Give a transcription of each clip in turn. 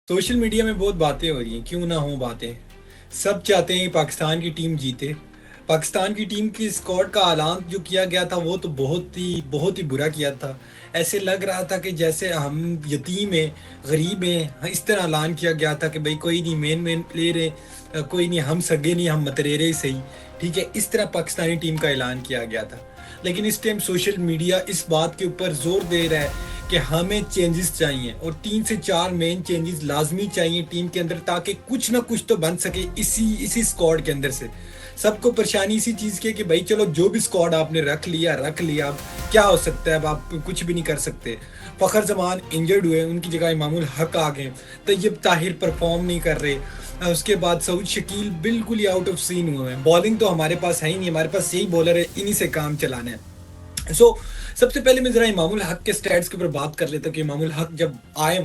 Social media में बहुत बातें हो रही हैं, क्यों ना हो बातें। सब चाहते हैं कि पाकिस्तान की टीम जीते। पाकिस्तान की टीम की स्क्वाड का ऐलान जो किया गया था वो तो बहुत ही बुरा किया था। ऐसे लग रहा था कि जैसे हम यतीम हैं, गरीब हैं। इस तरह ऐलान किया गया था कि भाई कोई नहीं, मेन मेन प्लेयर है, कोई नहीं, हम सगे नहीं, हम मतरेरे ही सही। ठीक है, इस तरह पाकिस्तानी टीम का ऐलान किया गया था। लेकिन इस टाइम सोशल मीडिया इस बात के ऊपर जोर दे रहा है कि हमें चेंजेस चाहिए और 3 से 4 मेन चेंजेस लाजमी चाहिए टीम के अंदर, ताकि कुछ ना कुछ तो बन सके इसी इसी स्क्वाड के अंदर से। सबको परेशानी इसी चीज़ की है कि भाई चलो, जो भी स्क्वाड आपने रख लिया, अब क्या हो सकता है, अब आप कुछ भी नहीं कर सकते। फ़खर जमान इंजर्ड हुए, उनकी जगह इमामुल हक आ गए। तैयब ताहिर परफॉर्म नहीं कर रहे। उसके बाद सऊद शकील बिल्कुल ही आउट ऑफ सीन हुए हैं। बॉलिंग तो हमारे पास है ही नहीं, हमारे पास यही बॉलर है, इन्हीं से काम चलाना है। सबसे पहले मैं जरा इमामुल हक के स्टैट्स के ऊपर बात कर लेता हूँ कि इमामुल हक जब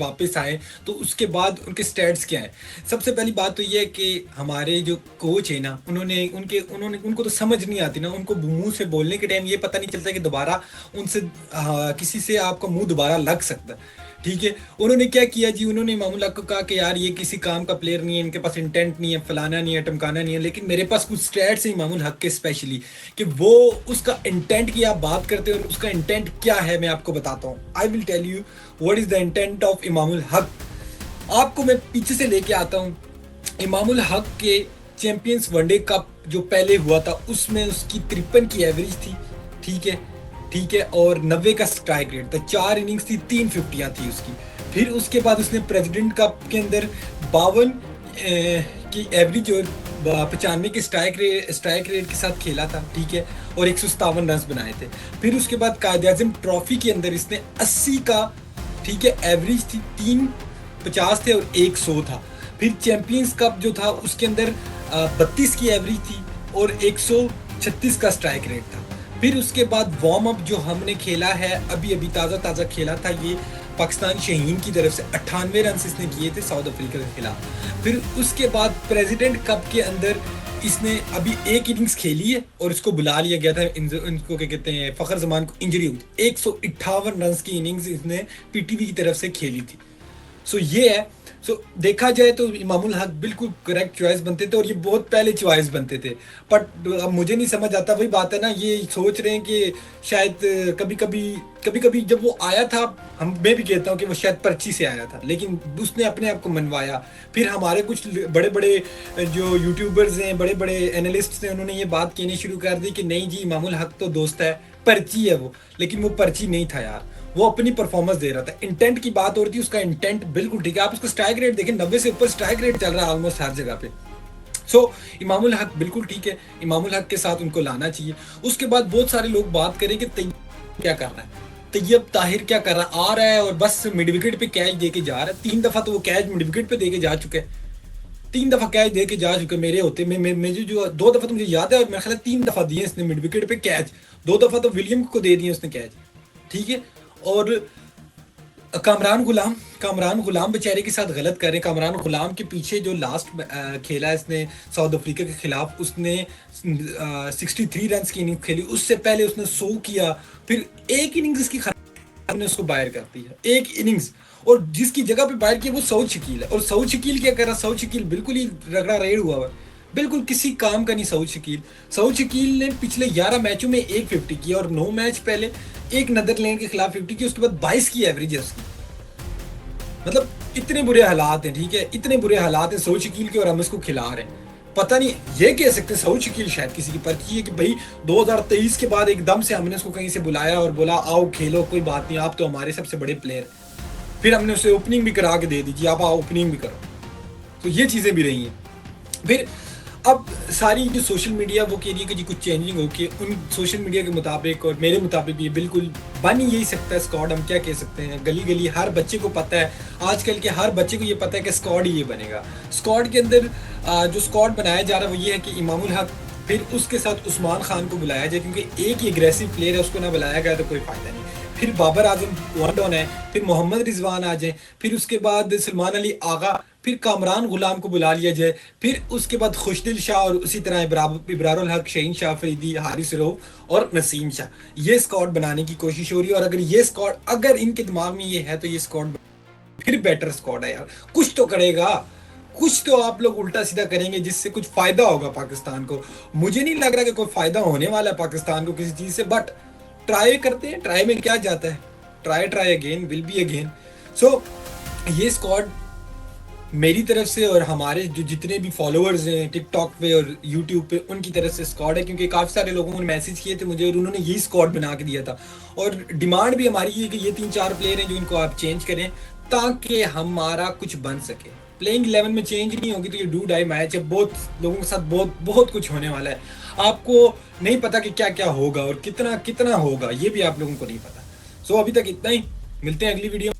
वापस आए तो उसके बाद उनके स्टैट्स क्या हैं। सबसे पहली बात तो ये है कि हमारे जो कोच है ना, उनको तो समझ नहीं आती ना, उनको मुंह से बोलने के टाइम ये पता नहीं चलता कि दोबारा उनसे किसी से आपका मुंह दोबारा लग सकता है। ठीक है, उन्होंने क्या किया जी, उन्होंने इमामुल हक को कहा कि यार ये किसी काम का प्लेयर नहीं है, इनके पास इंटेंट नहीं है, फलाना नहीं है, टमकाना नहीं है। लेकिन मेरे पास कुछ स्टैट्स हैं इमामुल हक के स्पेशली, कि वो उसका इंटेंट की आप बात करते हो, उसका इंटेंट क्या है मैं आपको बताता हूँ। I will tell you what is the intent of Imamul Haq. आपको मैं पीछे से लेके आता हूँ। इमामुल हक के चैंपियंस वनडे कप जो पहले हुआ था उसमें उसकी 53 की एवरेज थी। ठीक है, ठीक है, और 90 का स्ट्राइक रेट था। 4 इनिंग्स थी, 3 फिफ्टियाँ थी उसकी। फिर उसके बाद उसने प्रेसिडेंट कप के अंदर 52 की एवरेज और 95 के स्ट्राइक रेट के साथ खेला था। ठीक है, और 157 रन बनाए थे। फिर उसके बाद कायद आजम ट्रॉफी के अंदर इसने 80 का, ठीक है, एवरेज थी, 350 थे और 100 था। फिर चैंपियंस कप जो था उसके अंदर 32 की एवरेज थी और 136 का स्ट्राइक रेट था। फिर उसके बाद वार्म अप जो हमने खेला है, अभी अभी ताज़ा ताज़ा खेला था, ये पाकिस्तान शहीन की तरफ से 98 रन इसने किए थे साउथ अफ्रीका के खिलाफ। फिर उसके बाद प्रेसिडेंट कप के अंदर इसने अभी एक इनिंग्स खेली है और इसको बुला लिया गया था। इनको क्या कहते हैं, फ़खर जमान को इंजरी हुई थी। 158 रन की इनिंग्स इसने पीटीवी की तरफ से खेली थी। ये है। देखा जाए तो इमामुल हक बिल्कुल करेक्ट चॉइस बनते थे और ये बहुत पहले चॉइस बनते थे। बट अब मुझे नहीं समझ आता, वही बात है ना, ये सोच रहे हैं कि शायद कभी कभी जब वो आया था, मैं भी कहता हूँ कि वो शायद पर्ची से आया था, लेकिन उसने अपने आप को मनवाया। फिर हमारे कुछ बड़े बड़े जो यूट्यूबर्स हैं, बड़े बड़े एनालिस्ट हैं, उन्होंने ये बात कहनी शुरू कर दी कि नहीं जी, इमामुल हक तो दोस्त है, पर्ची है वो। लेकिन वो पर्ची नहीं था यार, वो अपनी परफॉर्मेंस दे रहा था। इंटेंट की बात हो रही थी, उसका इंटेंट बिल्कुल ठीक है। आप उसका स्ट्राइक रेट देखें, 90 से ऊपर स्ट्राइक रेट चल रहा है ऑलमोस्ट हर जगह पे। इमामुल हक बिल्कुल ठीक है, इमामुल हक के साथ उनको लाना चाहिए। उसके बाद बहुत सारे लोग बात करें कि तैयब क्या कर रहा है, तैयब ताहिर क्या कर रहा है, आ रहा है और बस मिड विकेट पे कैच दे के जा रहा है। 3 दफा तो वो कैच मिड विकेट पे दे के जा चुके हैं। 3 दफा कैच दे के जा चुके मेरे होते। मुझे जो 2 दफा तो मुझे याद है, और मेरे ख्याल 3 दफा दिए इसने मिड विकेट पे कैच। 2 दफा तो विलियम को दे दिए उसने कैच। ठीक है, और कामरान गुलाम बेचारे के साथ गलत कर रहे हैं। कामरान गुलाम के पीछे जो लास्ट खेला इसने साउथ अफ्रीका के खिलाफ, उसने 63 रन की इनिंग खेली। उससे पहले उसने 100 किया। फिर एक इनिंग्स इसकी खराब ने उसको बाहर कर दिया, एक इनिंग्स। और जिसकी जगह पे बाहर किया वो सऊद शकील है। और सऊद शकील क्या कर रहा, सऊद शकील बिल्कुल ही रगड़ा रेड हुआ है, बिल्कुल किसी काम का नहीं। सऊद शकील ने पिछले 11 मैचों में 150 किया और 9 मैच पहले एक नदरलैंड के खिलाफ 50 की। उसके बाद 22 की एवरेज है उसकी। मतलब इतने बुरे हालात हैं, ठीक है, इतने बुरे हालात हैं सऊद शकील के, और हम इसको खिला रहे हैं। पता नहीं, ये कह सकते हैं सऊद शकील शायद किसी की पर्ची है कि भाई 2023 के बाद एकदम से हमने उसको कहीं से बुलाया और बोला आओ खेलो, कोई बात नहीं, आप तो हमारे सबसे बड़े प्लेयर। फिर हमने उसे ओपनिंग भी करा के दे दीजिए, आप आओ ओपनिंग भी करो। तो ये चीज़ें भी रही हैं। फिर अब सारी जो सोशल मीडिया वो कह रही है कि जी कुछ चेंजिंग हो के, उन सोशल मीडिया के मुताबिक और मेरे मुताबिक ये बिल्कुल बन ही यही सकता है स्क्वाड। हम क्या कह सकते हैं, गली गली हर बच्चे को पता है, आजकल के हर बच्चे को ये पता है कि स्क्वाड ही ये बनेगा। स्क्वाड के अंदर जो स्क्वाड बनाया जा रहा है वो ये है कि इमामुल हक, फिर उसके साथ उस्मान खान को बुलाया जाए, क्योंकि एक ही एग्रेसिव प्लेयर है, उसको ना बुलाया गया तो कोई फायदा नहीं। फिर बाबर आजम वन डाउन है, फिर मोहम्मद रिजवान आ जाए, फिर उसके बाद सलमान अली आगा, फिर कामरान गुलाम को बुला लिया जाए, फिर उसके बाद खुशदिल शाह और उसी तरह इब्रारुल हक, शहीन शाह फरीदी, हारिस रऊफ और नसीम शाह। ये स्क्वाड बनाने की कोशिश हो रही है। और अगर ये स्क्वाड, अगर इनके दिमाग में ये है तो ये स्क्वाड फिर बेटर स्क्वाड है यार, कुछ तो करेगा, कुछ तो आप लोग उल्टा सीधा करेंगे जिससे कुछ फायदा होगा पाकिस्तान को। मुझे नहीं लग रहा कि कोई फायदा होने वाला है पाकिस्तान को किसी चीज से, बट ट्राई करते हैं, ट्राई में क्या जाता है, try try again will be again. So ये स्क्वाड मेरी तरफ से और हमारे जो जितने भी फॉलोअर्स हैं टिकटॉक पे और यूट्यूब पे उनकी तरफ से स्क्वाड है, क्योंकि काफ़ी सारे लोगों ने मैसेज किए थे मुझे और उन्होंने यही स्क्वाड बना के दिया था। और डिमांड भी हमारी है कि ये 3-4 प्लेयर हैं जो इनको आप चेंज करें ताकि हमारा कुछ बन सके। प्लेइंग 11 में चेंज नहीं होगी तो ये डू डाई मैच है, बहुत लोगों के साथ बहुत बहुत कुछ होने वाला है। आपको नहीं पता कि क्या क्या होगा और कितना कितना होगा, ये भी आप लोगों को नहीं पता। सो अभी तक इतना ही, मिलते हैं अगली वीडियो।